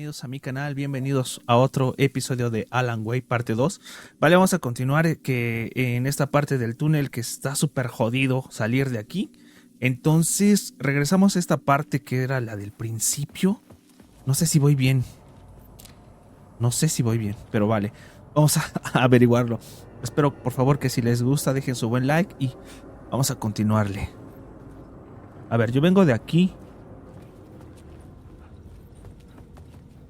bienvenidos a mi canal, bienvenidos a otro episodio de Alan Wake parte 2. Vale, vamos a continuar que en esta parte del túnel que está súper jodido salir de aquí. Entonces regresamos a esta parte que era la del principio. No sé si voy bien. Pero vale, vamos a averiguarlo. Espero por favor que si les gusta dejen su buen like y vamos a continuarle. A ver, yo vengo de aquí.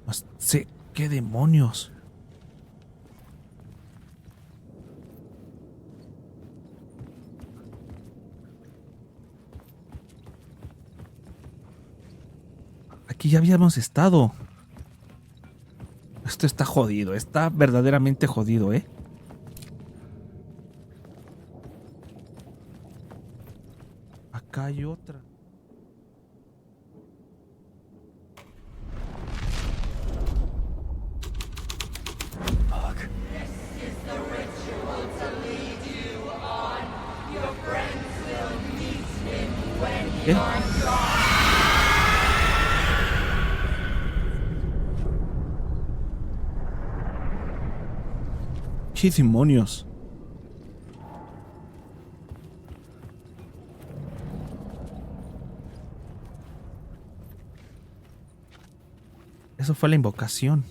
No sé qué demonios. Aquí ya habíamos estado. Esto está jodido, está verdaderamente jodido, ¿eh? Acá hay otra. ¿Qué? ¿Qué demonios? Eso fue la invocación.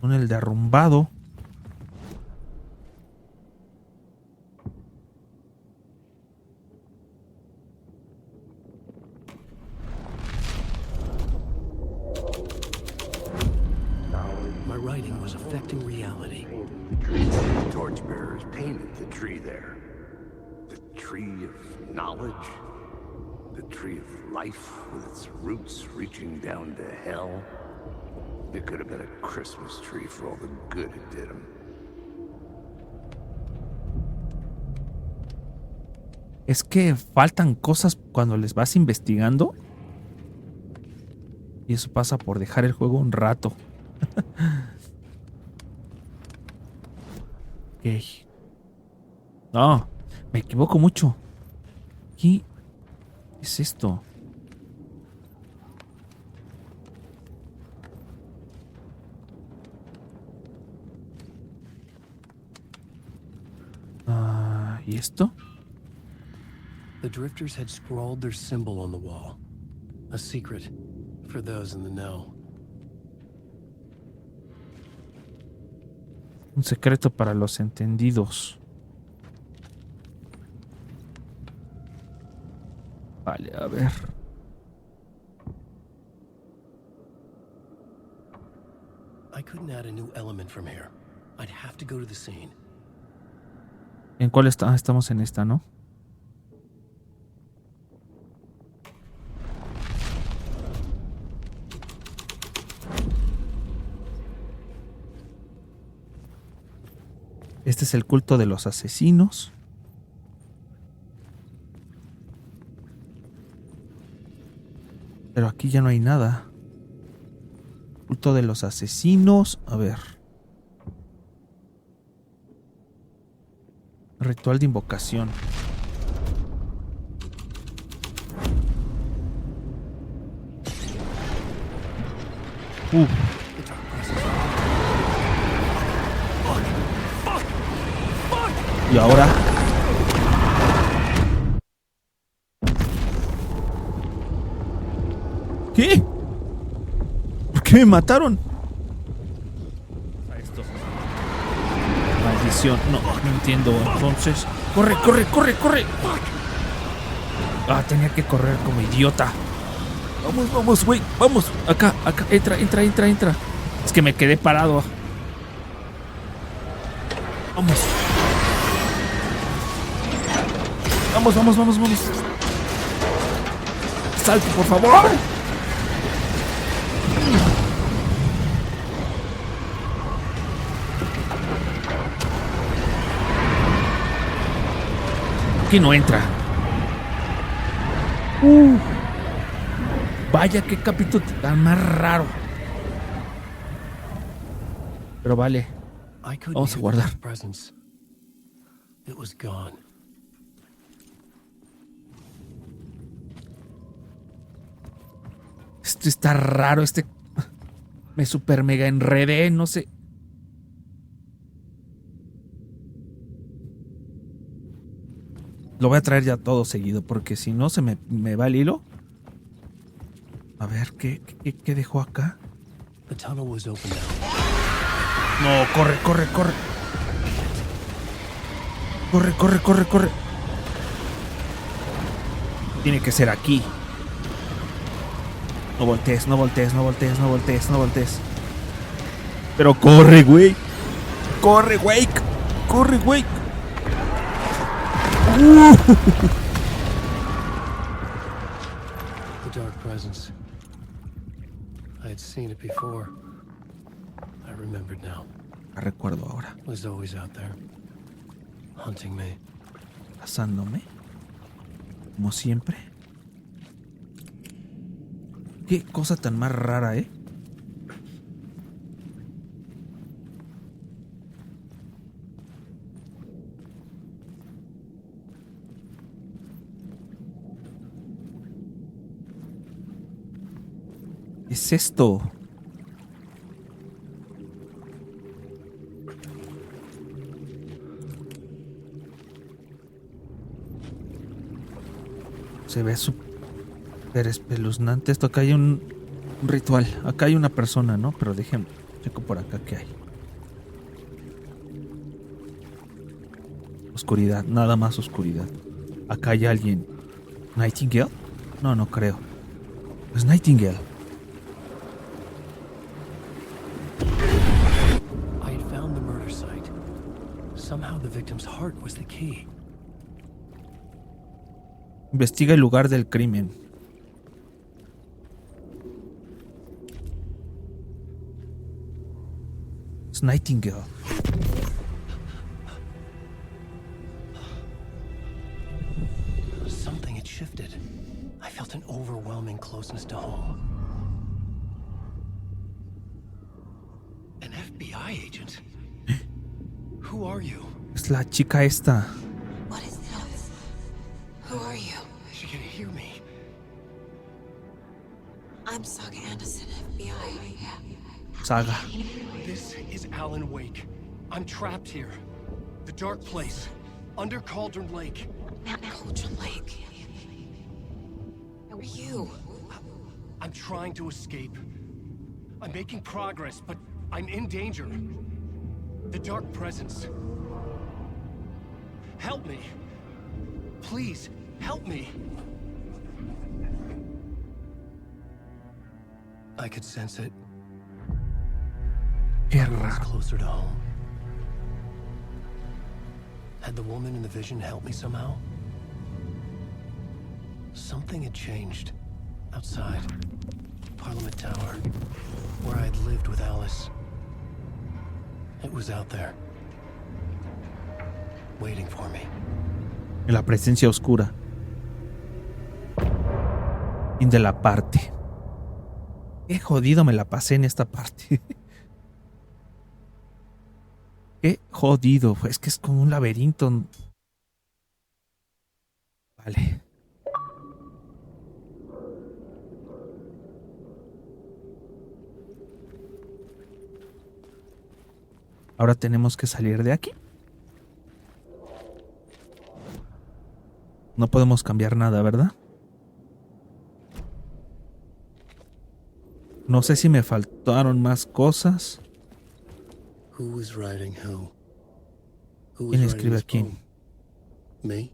Túnel derrumbado. My writing was affecting reality. The torchbearers painted the tree there. The tree of knowledge. The tree of life with its roots reaching down to hell. It could have been a Christmas tree for all the good it did him. Es que faltan cosas cuando les vas investigando. Y eso pasa por dejar el juego un rato. Ok. No, me equivoco mucho. ¿Qué es esto? ¿Y esto? The drifters had scrawled their symbol on the wall. A secret for those in the know. Un secreto para los entendidos. Vale, a ver. I couldn't add a new element from here. I'd have to go to the scene. ¿En cuál está? Estamos en esta, ¿no? Este es el culto de los asesinos. Pero aquí ya no hay nada. Culto de los asesinos. A ver. Ritual de invocación. Y ahora. ¿Qué? ¿Por qué me mataron? Maldición. No entiendo. Entonces. ¡Corre! Ah, tenía que correr como idiota. Vamos, güey. Vamos. Acá. Entra. Es que me quedé parado. Vamos. Salte, por favor. Aquí no entra. Vaya, qué capítulo tan más raro. Pero vale. I couldn't Vamos a hear the guardar. dark presence. It was gone. Esto está raro. Me super mega enredé. No sé. Lo voy a traer ya todo seguido. Porque si no se me va el hilo. A ver, ¿qué dejó acá? The tunnel was open now. No, corre. Corre. Tiene que ser aquí. No voltees. Pero corre, güey. Corre, güey. The dark presence. I had seen it before. I remembered now. La recuerdo ahora. It was always out there, hunting me. Cazándome. Como siempre. Qué cosa tan más rara, ¿eh? ¿Qué es esto? Se ve súper espeluznante esto. Acá hay un ritual. Acá hay una persona, ¿no? Pero déjenme, checo por acá qué hay. Oscuridad, nada más oscuridad. Acá hay alguien. ¿Nightingale? No creo. Es Nightingale. I had found the murder site. Somehow the victim's heart was the key. Investiga el lugar del crimen. Es Nightingale. Something had shifted. I felt an overwhelming closeness to home. An FBI agent? Who are you? Es la chica esta. What is this? Who are you? She can hear me. I'm Saga Anderson, FBI. Saga. This is Alan Wake. I'm trapped here. The dark place. Under Cauldron Lake. Cauldron Lake. Who are you? I'm trying to escape. I'm making progress, but I'm in danger. The dark presence. Help me. Please, help me. I could sense it. Qué I was raro. closer to home. Had the woman in the vision helped me somehow? Something had changed. Outside. Parliament Tower. Where I had lived with Alice. It was out there. Waiting for me. En la presencia oscura. Fin de la parte. Qué jodido me la pasé en esta parte. Qué jodido. Es que es como un laberinto. Vale. Ahora tenemos que salir de aquí. No podemos cambiar nada, ¿verdad? No sé si me faltaron más cosas. Who was writing who? Who was ¿Quién writing escribe a this quién? poem? Me?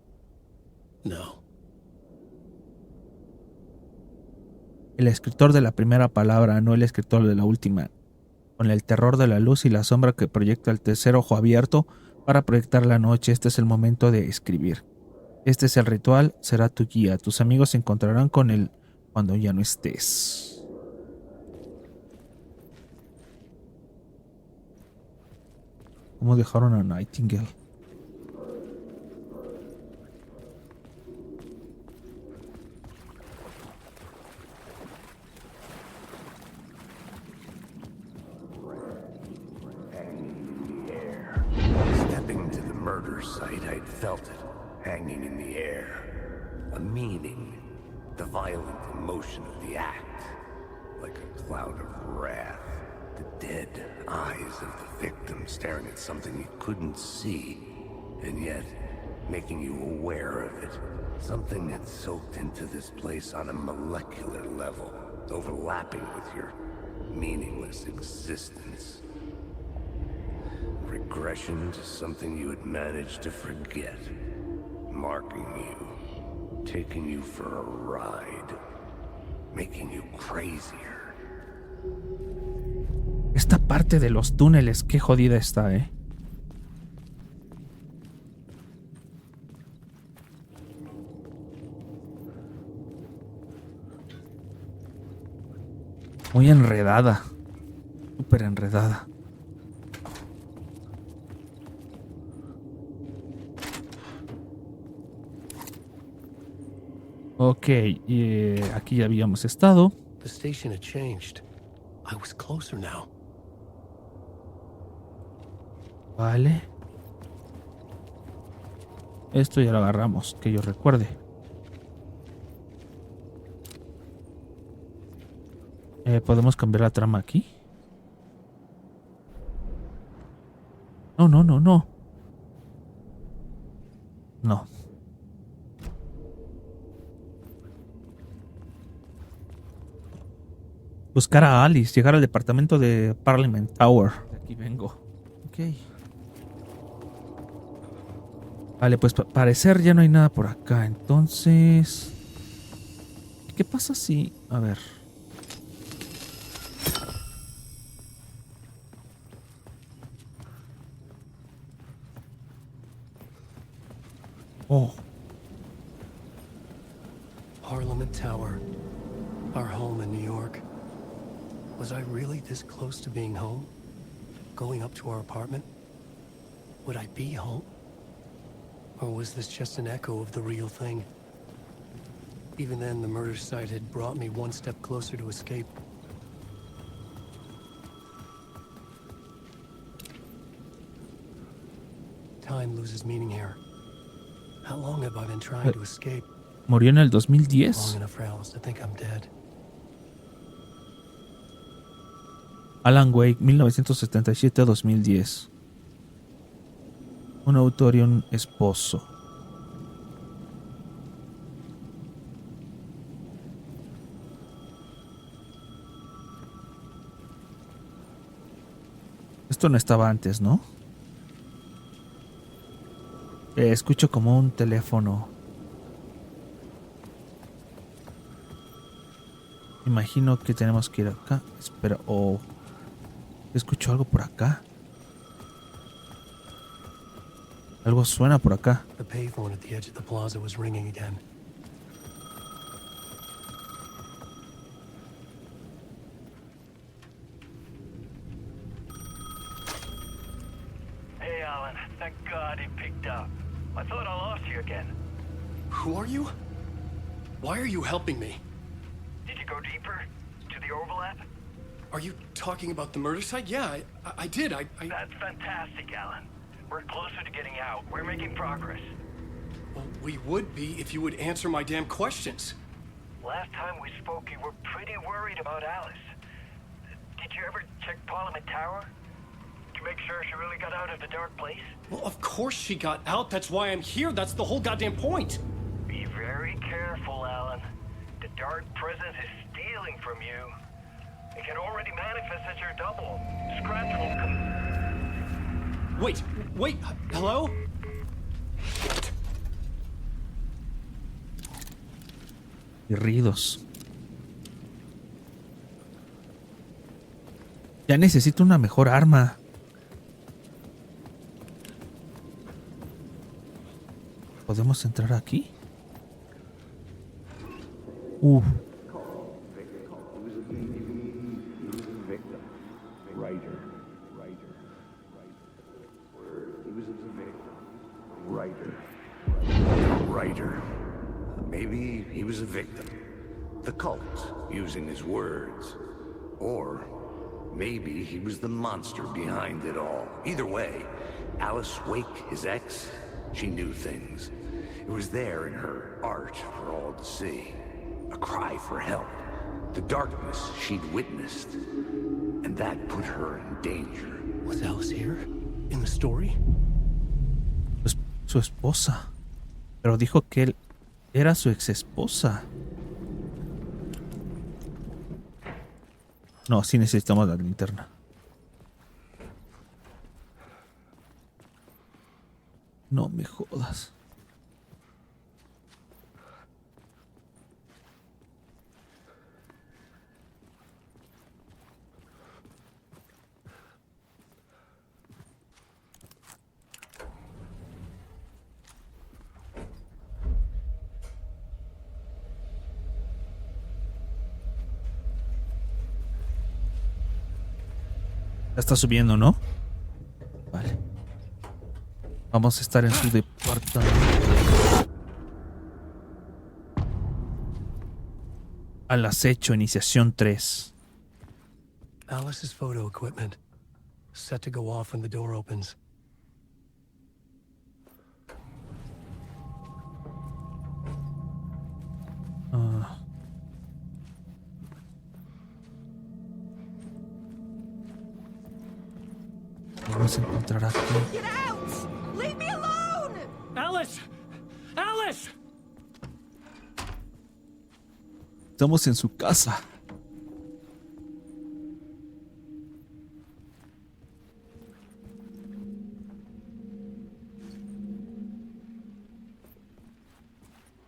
No. El escritor de la primera palabra, no el escritor de la última. Con el terror de la luz y la sombra que proyecta el tercer ojo abierto para proyectar la noche, este es el momento de escribir. Este es el ritual, será tu guía. Tus amigos se encontrarán con él cuando ya no estés. ¿Cómo dejaron a Nightingale? murder site, I'd felt it, hanging in the air. A meaning, the violent emotion of the act, like a cloud of wrath. The dead eyes of the victim staring at something you couldn't see, and yet making you aware of it. Something that soaked into this place on a molecular level, overlapping with your meaningless existence. Regression to something you had managed to forget, marking you, taking you for a ride, making you crazier. Esta parte de los túneles, qué jodida está, Muy enredada. Súper enredada. Ok, aquí ya habíamos estado. The station had changed. I was closer now. Vale. Esto ya lo agarramos, que yo recuerde. ¿Podemos cambiar la trama aquí? No. No. Buscar a Alice, llegar al departamento de Parliament Tower. De aquí vengo. Ok. Vale, pues parecer ya no hay nada por acá. Entonces, ¿qué pasa si...? A ver. Oh. Parliament Tower. Our home in New York. Was I really this close to being home? Going up to our apartment? Would I be home? Or was this just an echo of the real thing? Even then, the murder site had brought me one step closer to escape. Time loses meaning here. How long have I been trying to escape? Murió en el Long 2010. enough for Alice to think I'm dead. Alan Wake, 1977 a 2010. Un autor y un esposo. Esto no estaba antes, ¿no? Escucho como un teléfono. Imagino que tenemos que ir acá. Espera, escucho algo por acá. Algo suena por acá. The payphone at the edge of the plaza was ringing again. Hey, Alan. Thank God he picked up. I thought I lost you again. Who are you? Why are you helping me? Did you go deeper? To the overlap? Are you talking about the murder site? Yeah, I did. That's fantastic, Alan. We're closer to getting out. We're making progress. Well, we would be if you would answer my damn questions. Last time we spoke, you were pretty worried about Alice. Did you ever check Parliament Tower? To make sure she really got out of the dark place? Well, of course she got out. That's why I'm here. That's the whole goddamn point. Be very careful, Alan. The dark presence is stealing from you. It can already manifest as your double. Scratch will come... Wait, hello? Ruidos. Ya necesito una mejor arma. ¿Podemos entrar aquí? Writer. Maybe he was a victim. The cult, using his words. Or Maybe he was the monster behind it all. Either way, Alice Wake, his ex, she knew things. It was there in her art for all to see. A cry for help. The darkness she'd witnessed. And that put her in danger. Was Alice here? In the story? Su esposa. Pero dijo que él era su ex esposa. No, sí necesitamos la linterna. No me jodas. Ya está subiendo, ¿no? Vale. Vamos a estar en su departamento. Al acecho, iniciación 3. Alice's photo equipment. Set to go off when the door opens. Vamos a encontrar aquí. Get out! Leave me alone! Alice! Alice! Estamos en su casa.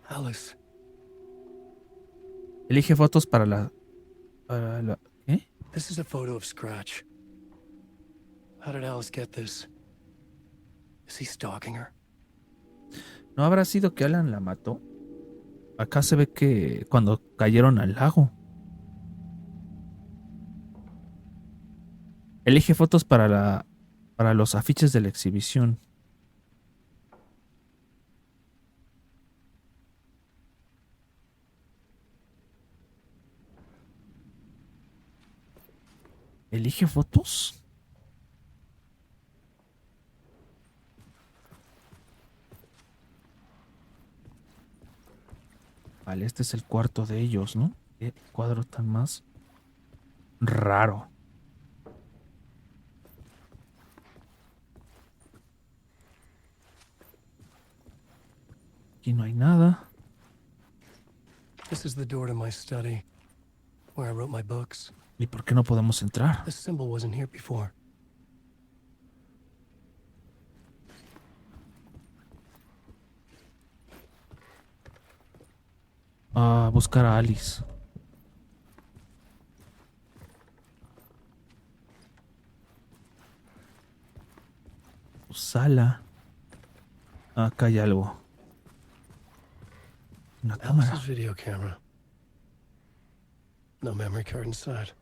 Alice. Elige fotos para la... ¿Qué? This is a photo of Scratch. How did Alice get this? Is he stalking her? ¿No habrá sido que Alan la mató? Acá se ve que cuando cayeron al lago. Elige fotos para los afiches de la exhibición. ¿Elige fotos? Vale, este es el cuarto de ellos, ¿no? Qué cuadro tan más raro. Aquí no hay nada. This is the door to my study, where I wrote my books. ¿Y por qué no podemos entrar? This symbol wasn't here before. A buscar a Alice. Sala. Acá hay algo. Una cámara. Alice's video camera. No memory card inside.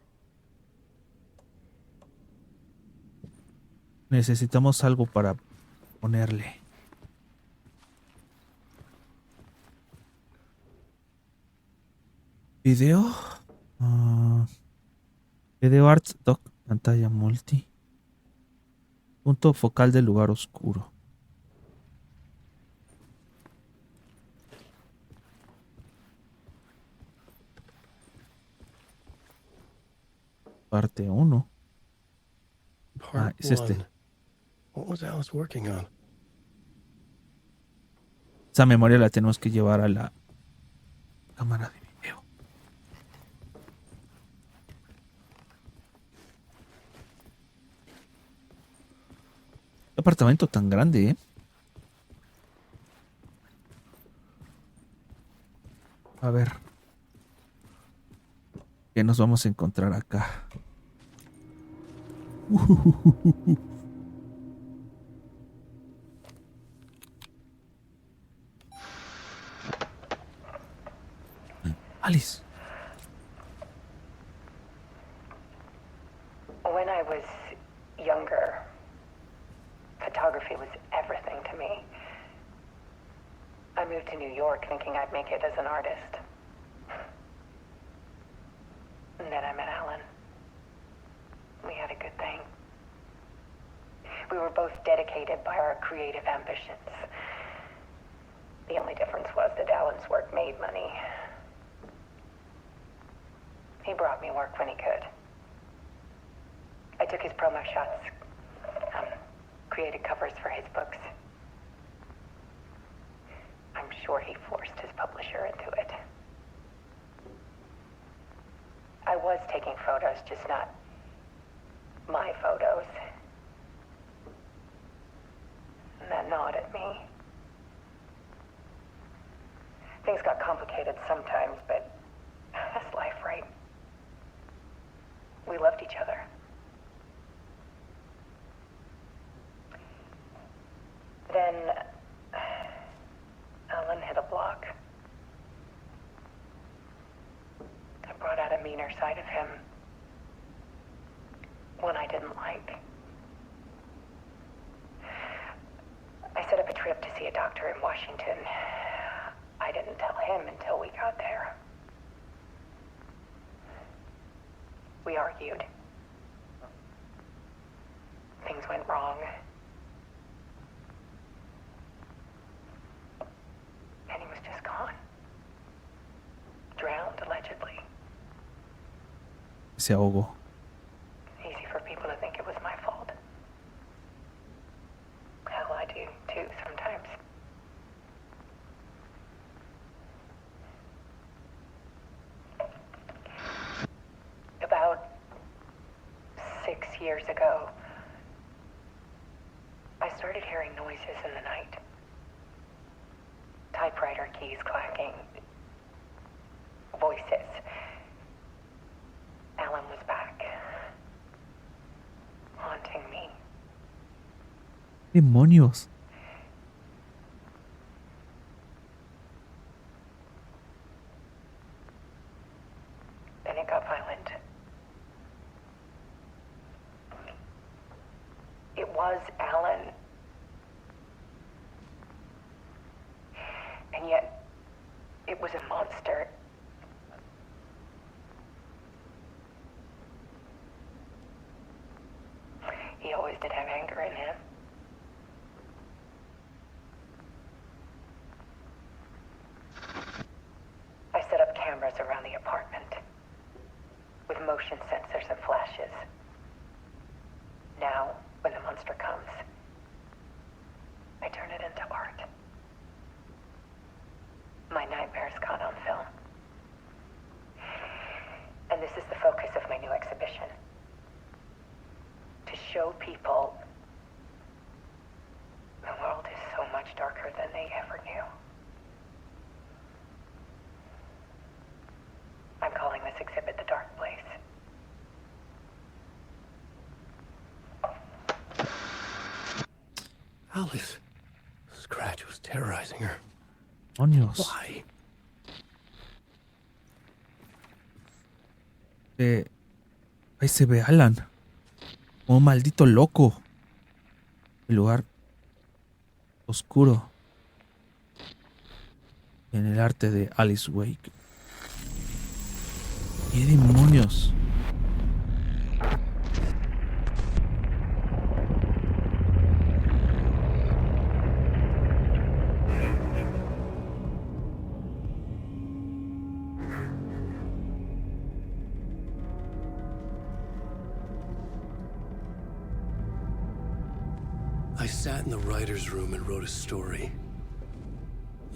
Necesitamos algo para ponerle. Video. Video Arts Doc. Pantalla multi. Punto focal del lugar oscuro. Parte 1. Part Es este. one. What was Alice working on? Esa memoria la tenemos que llevar a la cámara de video. Qué apartamento tan grande, ¿eh? A ver. ¿Qué nos vamos a encontrar acá? Alice. When I was younger, photography was everything to me. I moved to New York thinking I'd make it as an artist. And then I met Alan. good thing. We were both dedicated by our creative ambitions. The only difference was that Alan's work made money. He brought me work when he could. I took his promo shots, created covers for his books. I'm sure he forced his publisher into it. I was taking photos, just not my photos. And that gnawed at me. Things got complicated sometimes, but that's life, right? We loved each other. Then Alan hit a block. I brought out a meaner side of him. One I didn't like. I set up a trip to see a doctor in Washington. I didn't tell him until we got there. We argued. Things went wrong. And he was just gone. Drowned, allegedly. Se ahogó. Easy for people to think it was my fault. Hell, I do too sometimes. About 6 years ago, I started hearing noises in the night. Typewriter keys clacking. Voices. Alan was back. Haunting me. Demonios. Then it got violent. It was Alan. And yet, it was a monster. He always did have anger in him. I set up cameras around the apartment with motion sensors and flashes. Now, when the monster comes, I turn it into art. My nightmares caught on film. And this is the focus of my new exhibition. To show people the world is so much darker than they ever knew. I'm calling this exhibit The Dark Place. Alice. Scratch was terrorizing her. Demonios. Why? Ahí se ve Alan. Como un maldito loco. El lugar oscuro. En el arte de Alice Wake. ¿Qué demonios? I sat in the writer's room and wrote a story.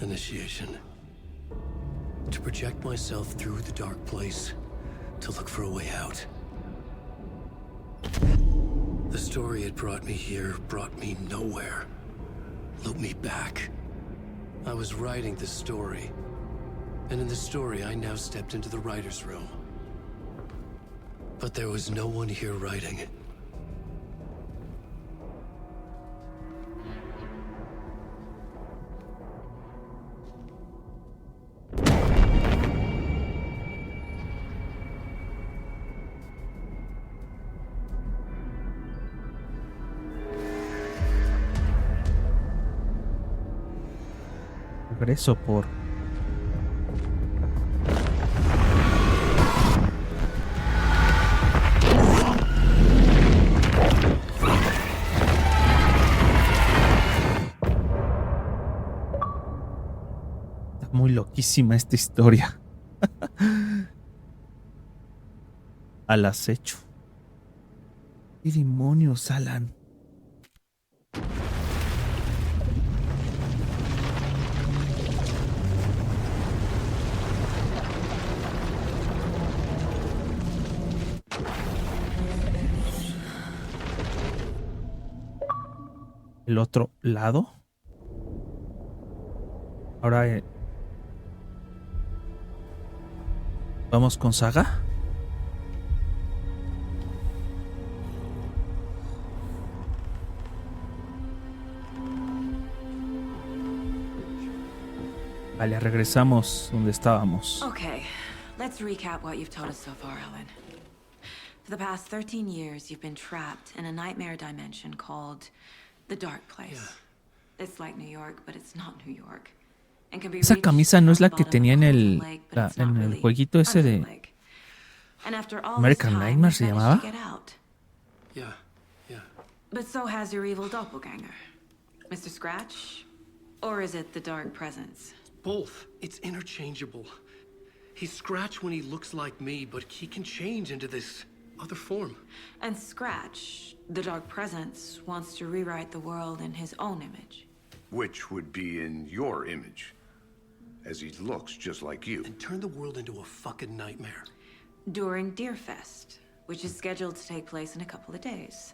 Initiation. To project myself through the dark place, to look for a way out. The story had brought me here, brought me nowhere. Looped me back. I was writing the story. And in the story, I now stepped into the writer's room. But there was no one here writing it. Regreso por... Muy loquísima esta historia. Al acecho. ¿Qué demonios, Alan? ¿El otro lado? Ahora vamos con Saga. Vale, regresamos donde estábamos. Okay, let's recap what you've told us so far, Alan. For the past 13 years, you've been trapped in a nightmare dimension called the Dark Place. Yeah. It's like New York, but it's not New York. And can be Esa camisa no es la que tenía en el really jueguito ese de American Nightmare, ¿se llamaba? Yeah, yeah. But so has your evil doppelganger, Mr. Scratch, or is it the Dark Presence? Both. It's interchangeable. He's Scratch when he looks like me, but he can change into this other form. And Scratch, the Dark Presence, wants to rewrite the world in his own image. Which would be in your image, as he looks just like you. And turn the world into a fucking nightmare. During Deerfest, which is scheduled to take place in a couple of days.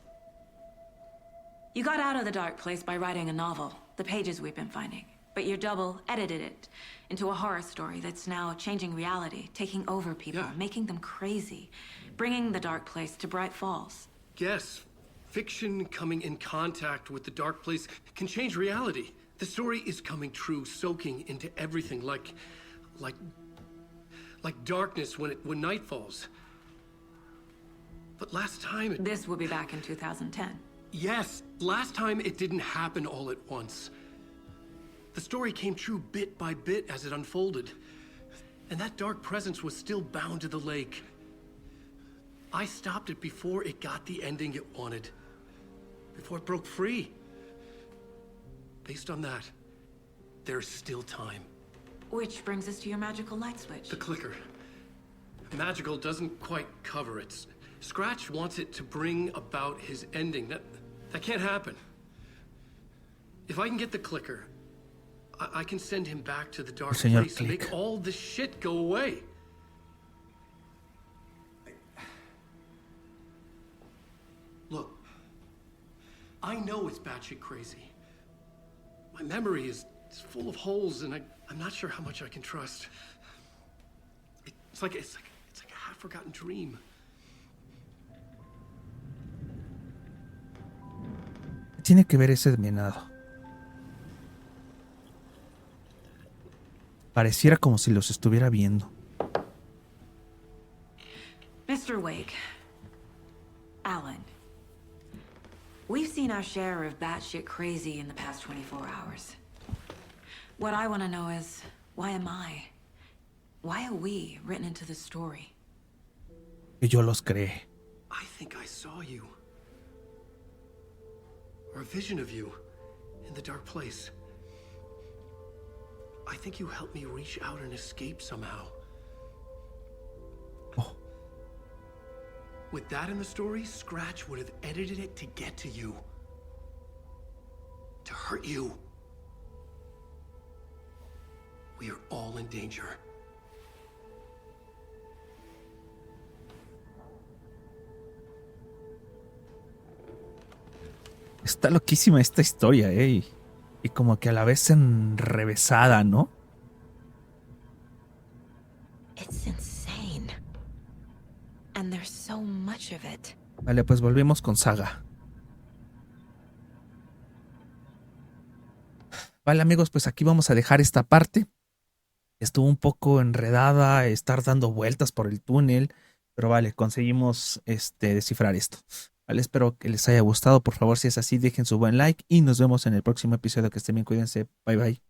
You got out of the Dark Place by writing a novel, the pages we've been finding. But your double edited it into a horror story that's now changing reality, taking over people, making them crazy, bringing the Dark Place to Bright Falls. Yes, fiction coming in contact with the Dark Place can change reality. The story is coming true, soaking into everything, like darkness when night falls. But last time This will be back in 2010. Yes, last time it didn't happen all at once. The story came true bit by bit as it unfolded. And that dark presence was still bound to the lake. I stopped it before it got the ending it wanted. Before it broke free. Based on that, there's still time. Which brings us to your magical light switch. The clicker. Magical doesn't quite cover it. Scratch wants it to bring about his ending. That can't happen. If I can get the clicker, I can send him back to the dark place and make all this shit go away. Look, I know it's batshit crazy. My memory is full of holes, and I'm not sure how much I can trust. It's like a half-forgotten dream. Tiene que ver ese venado. Pareciera como si los estuviera viendo. Mr. Wake, Alan, we've seen our share of batshit crazy in the past 24 hours. What I want to know is, why am I? Why are we written into the story? Que yo los creé. I think I saw you. Or a vision of you in the dark place. I think you helped me reach out and escape somehow. Oh. With that in the story, Scratch would have edited it to get to you. To hurt you. We are all in danger. Está loquísima esta historia, y como que a la vez enrevesada, ¿no? It's insane. And there's so much of it. Vale, pues volvemos con Saga. Vale, amigos, pues aquí vamos a dejar esta parte. Estuvo un poco enredada, estar dando vueltas por el túnel, pero vale, conseguimos descifrar esto. Vale, espero que les haya gustado. Por favor, si es así, dejen su buen like y nos vemos en el próximo episodio. Que estén bien, cuídense. Bye, bye.